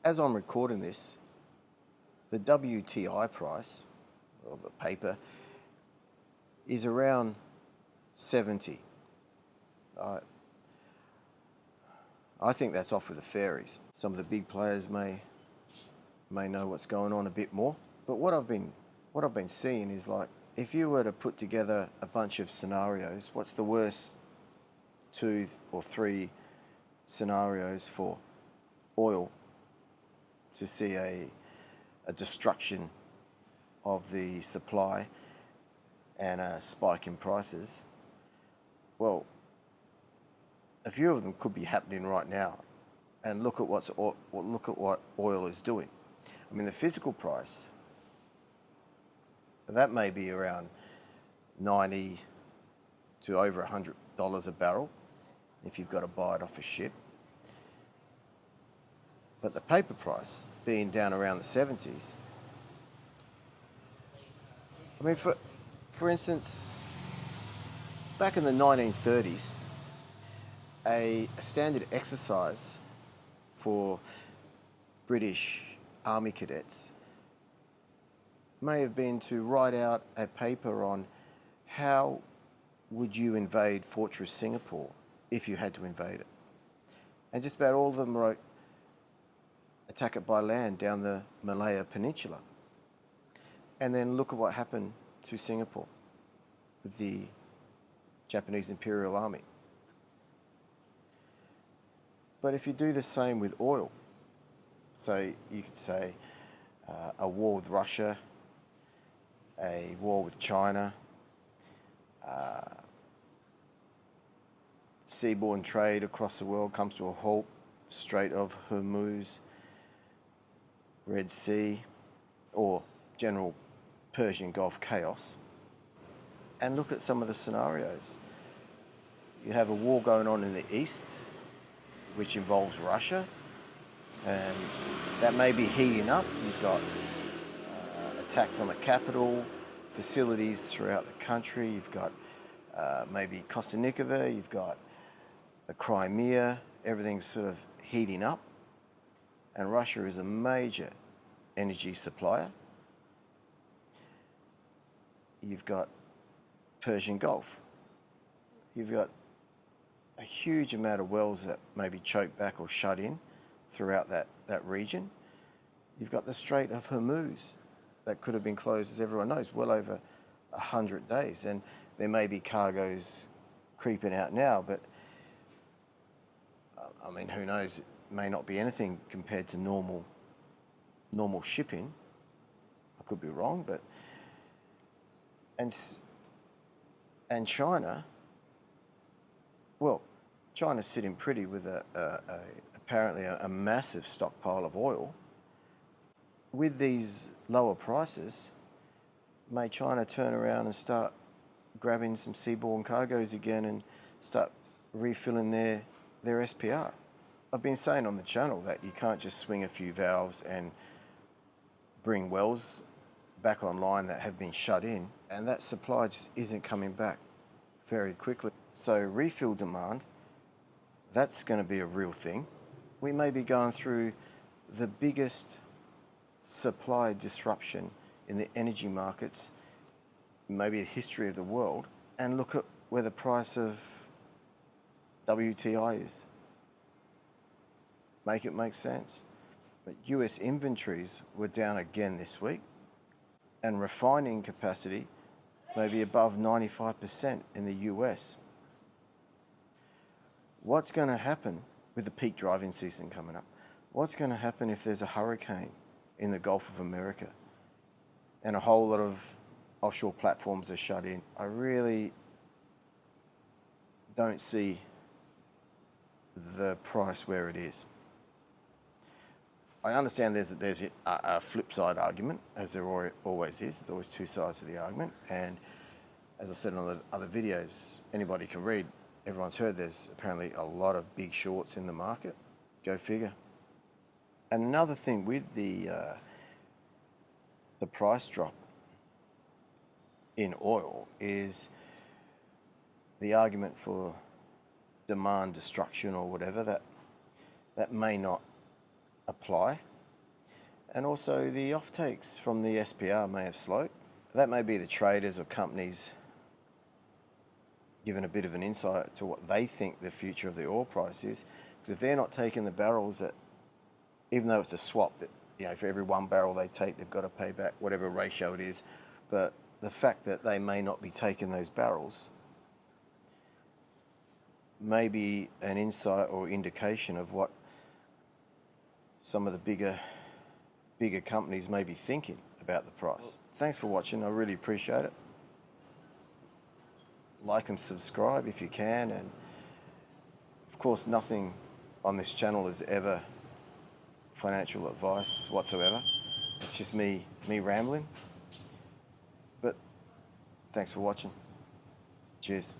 as I'm recording this, the WTI price, or the paper, is around 70. I think that's off with the fairies. Some of the big players may know what's going on a bit more. But what I've been seeing is, like, if you were to put together a bunch of scenarios, what's the worst 2 or 3 scenarios for oil to see a destruction of the supply and a spike in prices? Well, a few of them could be happening right now, and look at what oil is doing. I mean, the physical price, that may be around $90 to over $100 a barrel if you've got to buy it off a ship. But the paper price being down around the 70s. I mean, for instance, back in the 1930s, a standard exercise for British Army cadets may have been to write out a paper on how would you invade Fortress Singapore if you had to invade it. And just about all of them wrote attack it by land down the Malaya Peninsula. And then look at what happened to Singapore with the Japanese Imperial Army. But if you do the same with oil, so you could say a war with Russia, a war with China, seaborne trade across the world comes to a halt, Strait of Hormuz, Red Sea, or general Persian Gulf chaos. And look at some of the scenarios. You have a war going on in the east, which involves Russia, and that may be heating up. You've got attacks on the capital, facilities throughout the country. You've got maybe Kostanikova, you've got the Crimea. Everything's sort of heating up, and Russia is a major energy supplier. You've got Persian Gulf. You've got a huge amount of wells that may be choked back or shut in throughout that region. You've got the Strait of Hormuz that could have been closed, as everyone knows, well over 100 days. And there may be cargoes creeping out now, but I mean, who knows? It may not be anything compared to normal shipping. I could be wrong, but and China, well, China's sitting pretty with apparently a massive stockpile of oil. With these lower prices, may China turn around and start grabbing some seaborne cargoes again and start refilling their SPR? I've been saying on the channel that you can't just swing a few valves and bring wells back online that have been shut in, and that supply just isn't coming back very quickly. So refill demand, that's going to be a real thing. We may be going through the biggest supply disruption in the energy markets, maybe the history of the world, and look at where the price of WTI is. Make it make sense. But US inventories were down again this week, and refining capacity may be above 95% in the US. What's going to happen with the peak driving season coming up? What's going to happen if there's a hurricane in the Gulf of America and a whole lot of offshore platforms are shut in? I really don't see the price where it is. I understand there's a flip side argument, as there always is. There's always two sides to the argument. And as I said in other videos, anybody can read. Everyone's heard there's apparently a lot of big shorts in the market. Go figure. And another thing with the price drop in oil is the argument for demand destruction or whatever, that may not apply and also the offtakes from the SPR may have slowed. That may be the traders or companies given a bit of an insight to what they think the future of the oil price is. Because if they're not taking the barrels that, even though it's a swap that, for every 1 barrel they take, they've got to pay back whatever ratio it is. But the fact that they may not be taking those barrels may be an insight or indication of what some of the bigger companies may be thinking about the price. Thanks for watching. I really appreciate it. Like and subscribe if you can. And of course, nothing on this channel is ever financial advice whatsoever. It's just me rambling. But thanks for watching. Cheers.